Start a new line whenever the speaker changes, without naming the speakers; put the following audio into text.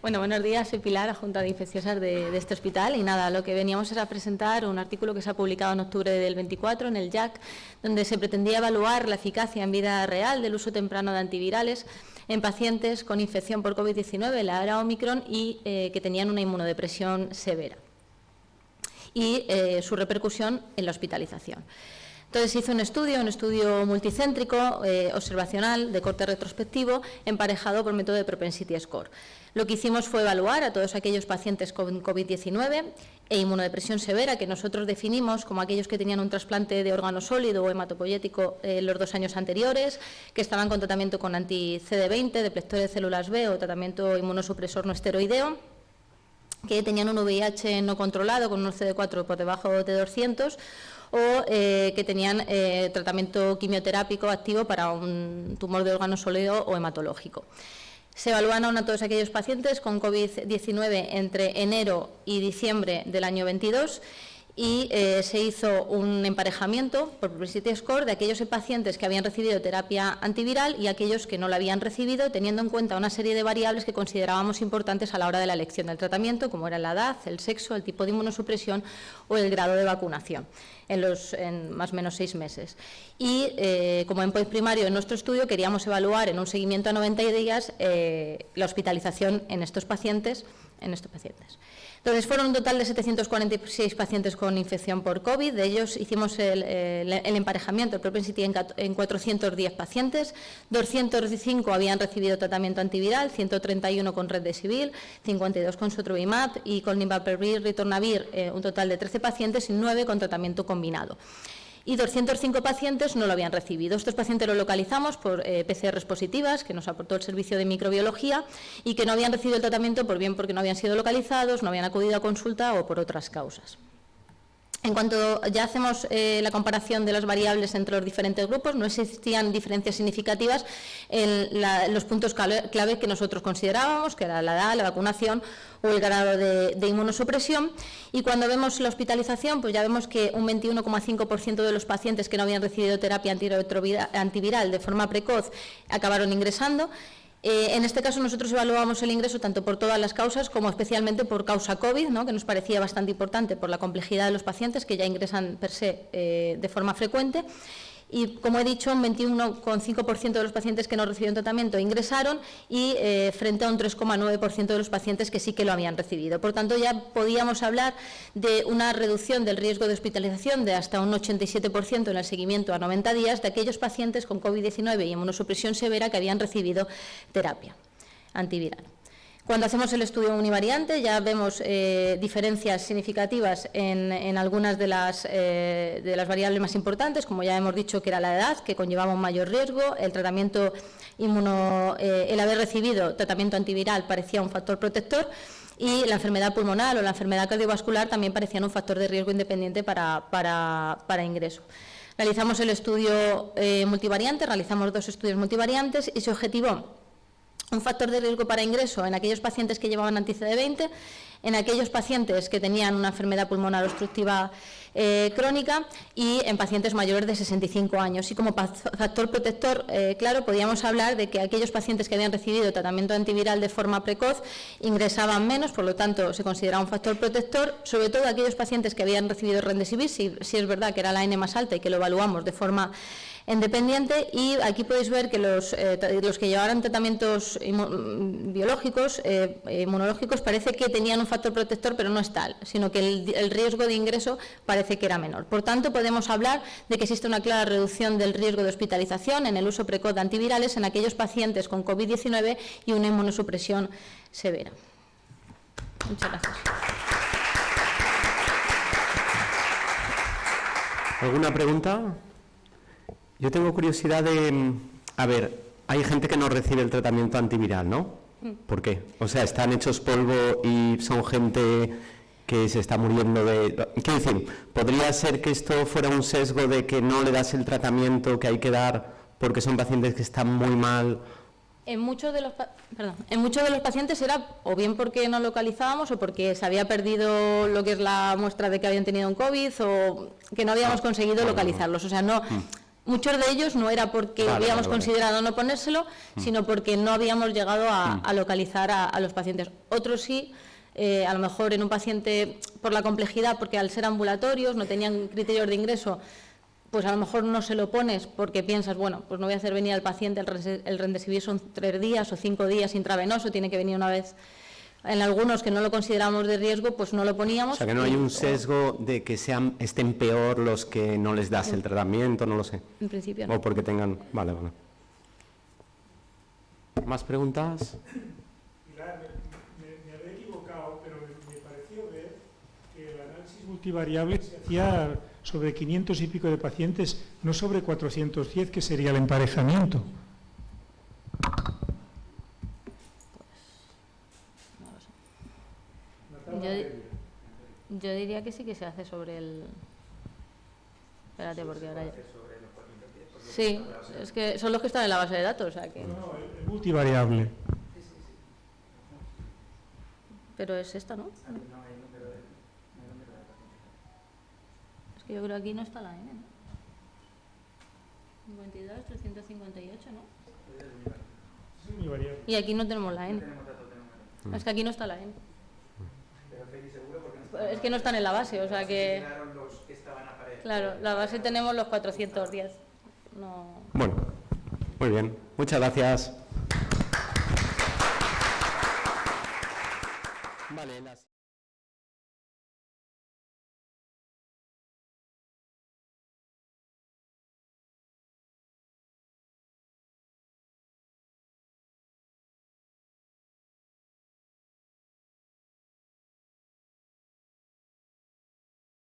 Bueno, buenos días, soy Pilar, adjunta de infecciosas de este hospital, y nada, lo que veníamos era presentar un artículo que se ha publicado en octubre del 24 en el JAC, donde se pretendía evaluar la eficacia en vida real del uso temprano de antivirales en pacientes con infección por COVID-19, la era Omicron, y que tenían una inmunodepresión severa, y su repercusión en la hospitalización. Entonces se hizo un estudio multicéntrico, observacional, de corte retrospectivo, emparejado por método de Propensity Score. Lo que hicimos fue evaluar a todos aquellos pacientes con COVID-19 e inmunodepresión severa, que nosotros definimos como aquellos que tenían un trasplante de órgano sólido o hematopoyético los 2 años anteriores, que estaban con tratamiento con anti-CD20, deplector de células B o tratamiento inmunosupresor no esteroideo, que tenían un VIH no controlado con un CD4 por debajo de 200, o que tenían tratamiento quimioterápico activo para un tumor de órgano sólido o hematológico. Se evaluaron a todos aquellos pacientes con COVID-19 entre enero y diciembre del año 22 y se hizo un emparejamiento por Propensity Score de aquellos pacientes que habían recibido terapia antiviral y aquellos que no la habían recibido, teniendo en cuenta una serie de variables que considerábamos importantes a la hora de la elección del tratamiento, como era la edad, el sexo, el tipo de inmunosupresión o el grado de vacunación en más o menos 6 meses. Y como endpoint primario en nuestro estudio queríamos evaluar en un seguimiento a 90 días la hospitalización en estos pacientes. Entonces fueron un total de 746 pacientes con infección por COVID, de ellos hicimos el emparejamiento, el Propensity en 410 pacientes, 205 habían recibido tratamiento antiviral, 131 con Remdesivir, 52 con Sotrovimab y con Nirmatrelvir, Ritonavir, un total de 13 pacientes y 9 con tratamiento combinado. Y 205 pacientes no lo habían recibido. Estos pacientes los localizamos por PCRs positivas, que nos aportó el servicio de microbiología, y que no habían recibido el tratamiento bien porque no habían sido localizados, no habían acudido a consulta o por otras causas. En cuanto ya hacemos la comparación de las variables entre los diferentes grupos, no existían diferencias significativas en los puntos clave que nosotros considerábamos, que era la edad, la vacunación o el grado de inmunosupresión. Y cuando vemos la hospitalización, pues ya vemos que un 21,5% de los pacientes que no habían recibido terapia antiviral de forma precoz acabaron ingresando. En este caso nosotros evaluamos el ingreso tanto por todas las causas como especialmente por causa COVID, ¿no?, que nos parecía bastante importante por la complejidad de los pacientes que ya ingresan per se de forma frecuente. Y, como he dicho, un 21,5% de los pacientes que no recibieron tratamiento ingresaron y frente a un 3,9% de los pacientes que sí que lo habían recibido. Por tanto, ya podíamos hablar de una reducción del riesgo de hospitalización de hasta un 87% en el seguimiento a 90 días de aquellos pacientes con COVID-19 y inmunosupresión severa que habían recibido terapia antiviral. Cuando hacemos el estudio univariante ya vemos diferencias significativas en algunas de las variables más importantes, como ya hemos dicho, que era la edad, que conllevaba un mayor riesgo, el tratamiento el haber recibido tratamiento antiviral parecía un factor protector, y la enfermedad pulmonar o la enfermedad cardiovascular también parecían un factor de riesgo independiente para ingreso. Realizamos el estudio multivariante, realizamos 2 estudios multivariantes y se objetivó un factor de riesgo para ingreso en aquellos pacientes que llevaban anti-CD20, en aquellos pacientes que tenían una enfermedad pulmonar obstructiva crónica y en pacientes mayores de 65 años. Y como factor protector, claro, podíamos hablar de que aquellos pacientes que habían recibido tratamiento antiviral de forma precoz ingresaban menos, por lo tanto se consideraba un factor protector, sobre todo aquellos pacientes que habían recibido Remdesivir, si es verdad que era la N más alta y que lo evaluamos de forma independiente. Y aquí podéis ver que los que llevaron tratamientos biológicos, inmunológicos, parece que tenían un factor protector, pero no es tal, sino que el riesgo de ingreso parece que era menor. Por tanto, podemos hablar de que existe una clara reducción del riesgo de hospitalización en el uso precoz de antivirales en aquellos pacientes con COVID-19 y una inmunosupresión severa. Muchas gracias.
¿Alguna pregunta? Yo tengo curiosidad de, a ver, hay gente que no recibe el tratamiento antiviral, ¿no? ¿Por qué? O sea, están hechos polvo y son gente que se está muriendo de... Quiero decir, ¿podría ser que esto fuera un sesgo de que no le das el tratamiento que hay que dar porque son pacientes que están muy mal?
En muchos de los pacientes era o bien porque no localizábamos o porque se había perdido lo que es la muestra de que habían tenido un COVID o que no habíamos conseguido localizarlos. O sea, no... Muchos de ellos no era porque habíamos considerado no ponérselo, sino porque no habíamos llegado a localizar a los pacientes. Otros sí, a lo mejor en un paciente por la complejidad, porque al ser ambulatorios no tenían criterios de ingreso, pues a lo mejor no se lo pones porque piensas, bueno, pues no voy a hacer venir al paciente, el Remdesivir son 3 días o 5 días intravenoso, tiene que venir una vez. En algunos que no lo consideramos de riesgo, pues no lo poníamos.
O sea, que no hay un sesgo de que estén peor los que no les das el tratamiento, no lo sé.
En principio no.
O porque tengan... Vale. ¿Más preguntas?
Pilar, me habré equivocado, pero me pareció ver que el análisis multivariable se hacía sobre 500 y pico de pacientes, no sobre 410, que sería el emparejamiento.
Yo diría que sí que se hace sobre el... Espérate, porque ahora ya... Sí, es que son los que están en la base de datos, o sea que...
No, el multivariable.
Pero es esta, ¿no? Es que yo creo que aquí no está la N, ¿no? 52, 358, ¿no?
Es univariable.
Y aquí no tenemos la N. Es que aquí no está la N. Es que no están en la base, o sea que... Claro, la base tenemos los 410. No.
Bueno, muy bien. Muchas gracias.